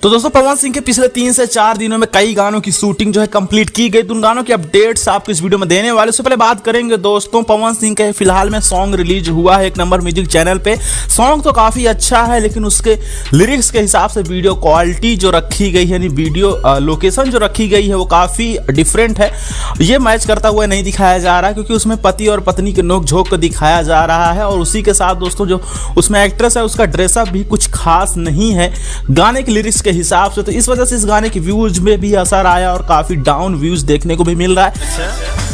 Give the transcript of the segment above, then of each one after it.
तो दोस्तों पवन सिंह के पिछले 3 से 4 दिनों में कई गानों की शूटिंग जो है कंप्लीट की गई। तो उन गानों की अपडेट्स आपको इस वीडियो में देने वाले। उससे पहले बात करेंगे दोस्तों पवन सिंह के फिलहाल में सॉन्ग रिलीज हुआ है एक नंबर म्यूजिक चैनल पे। सॉन्ग तो काफी अच्छा है लेकिन उसके लिरिक्स के हिसाब से वीडियो क्वालिटी जो रखी गई है, यानी वीडियो लोकेशन जो रखी गई है वो काफी डिफरेंट है। ये मैच करता हुआ नहीं दिखाया जा रहा है क्योंकि उसमें पति और पत्नी के नोक-झोंक को दिखाया जा रहा है और उसी के साथ दोस्तों जो उसमें एक्ट्रेस है उसका ड्रेसअप भी कुछ खास नहीं है गाने के लिरिक्स के हिसाब से। तो इस वजह से इस गाने की व्यूज में भी असर आया और काफी डाउन व्यूज देखने को भी मिल रहा है।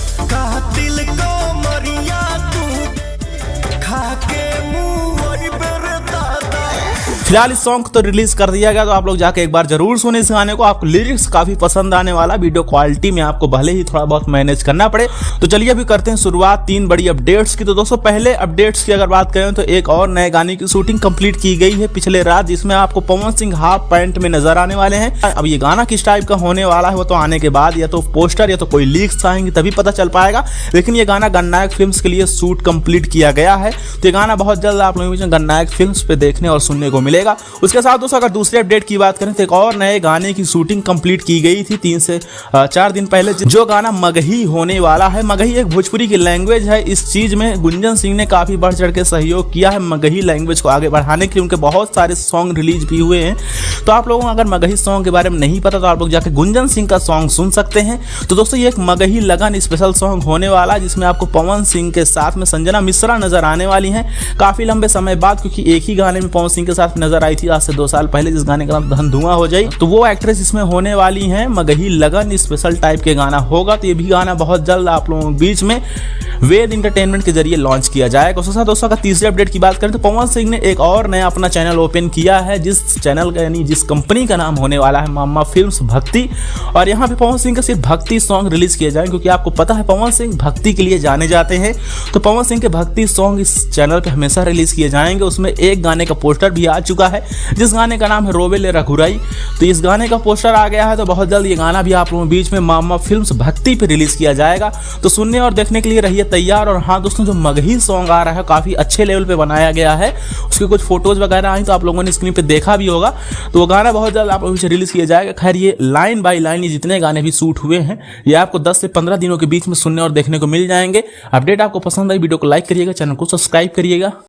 फिलहाल इस सॉन्ग तो रिलीज कर दिया गया, तो आप लोग जाके एक बार जरूर सुने इस गाने को। आपको लिरिक्स काफी पसंद आने वाला, वीडियो क्वालिटी में आपको भले ही थोड़ा बहुत मैनेज करना पड़े। तो चलिए अभी करते हैं शुरुआत 3 बड़ी अपडेट्स की। तो दोस्तों पहले अपडेट्स की अगर बात करें तो एक और नए गाने की शूटिंग कंप्लीट की गई है पिछले रात, जिसमें आपको पवन सिंह हाफ पैंट में नजर आने वाले हैं। अब ये गाना किस टाइप का होने वाला है वो तो आने के बाद या तो पोस्टर या तो कोई लीक्स आएंगे तभी पता चल पाएगा। लेकिन ये गाना गणनायक फिल्म्स के लिए शूट कंप्लीट किया गया है। तो ये गाना बहुत जल्द आप लोगों को गणनायक फिल्म्स पे देखने और सुनने को मिलेगा। उसके साथ दोस्तों अगर दूसरे अपडेट की बात करें तो एक और नए गाने की शूटिंग कंप्लीट की गई थी 3 से 4 दिन पहले, जो गाना मगही होने वाला है। मगही एक भोजपुरी की लैंग्वेज है। इस चीज में गुंजन सिंह ने काफी बढ़ चढ़ के सहयोग किया है मगही लैंग्वेज को आगे बढ़ाने के लिए। उनके बहुत सारे सॉन्ग रिलीज भी हुए हैं। तो आप लोगों को अगर मगही सॉन्ग के बारे में नहीं पता तो आप लोग जाकर गुंजन सिंह का सॉन्ग सुन सकते हैं। तो दोस्तों ये एक मगही लगन स्पेशल सॉन्ग होने वाला है जिसमें आपको पवन सिंह के साथ में संजना मिश्रा नजर आने वाली हैं काफी लंबे समय बाद, क्योंकि एक ही गाने में पवन सिंह के साथ नजर आई थी आज से 2 साल पहले, जिस गाने का नाम धन धुआं हो जाए। तो वो एक्ट्रेस इसमें होने वाली हैं। मगही लगन स्पेशल टाइप के गाना होगा। तो ये भी गाना बहुत जल्द आप लोगों के बीच में वेद एंटरटेनमेंट के जरिए लॉन्च किया जाएगा। उसके साथ दोस्तों का तीसरे अपडेट की बात करें तो पवन सिंह ने एक और नया अपना चैनल ओपन किया है, जिस चैनल का यानी जिस कंपनी का नाम होने वाला है मामा फिल्म्स भक्ति। और यहाँ पे पवन सिंह के सिर्फ भक्ति सॉन्ग रिलीज किए जाएंगे, क्योंकि आपको पता है पवन सिंह भक्ति के लिए जाने जाते हैं। तो पवन सिंह के भक्ति सॉन्ग इस चैनल पे हमेशा रिलीज किए जाएंगे। उसमें एक गाने का पोस्टर भी आ चुका है जिस गाने का नाम है रोवेले रघुराई। तो इस गाने का पोस्टर आ गया है। तो बहुत जल्द ये गाना भी आप लोगों के बीच में मामा फिल्म्स भक्ति पे रिलीज किया जाएगा। तो सुनने और देखने के लिए रहिए तैयार। और हाँ दोस्तों, जो मगही सॉन्ग आ रहा है काफी अच्छे लेवल पे बनाया गया है। उसके कुछ फोटोज वगैरह आई तो आप लोगों ने स्क्रीन पे देखा भी होगा। तो वो गाना बहुत जल्द आप लोगों से रिलीज किया जाएगा। खैर ये लाइन बाय लाइन ये जितने गाने भी शूट हुए हैं ये आपको 10 से 15 दिनों के बीच में सुनने और देखने को मिल जाएंगे। अपडेट आपको पसंद आई वीडियो को लाइक करिएगा, चैनल को सब्सक्राइब करिएगा।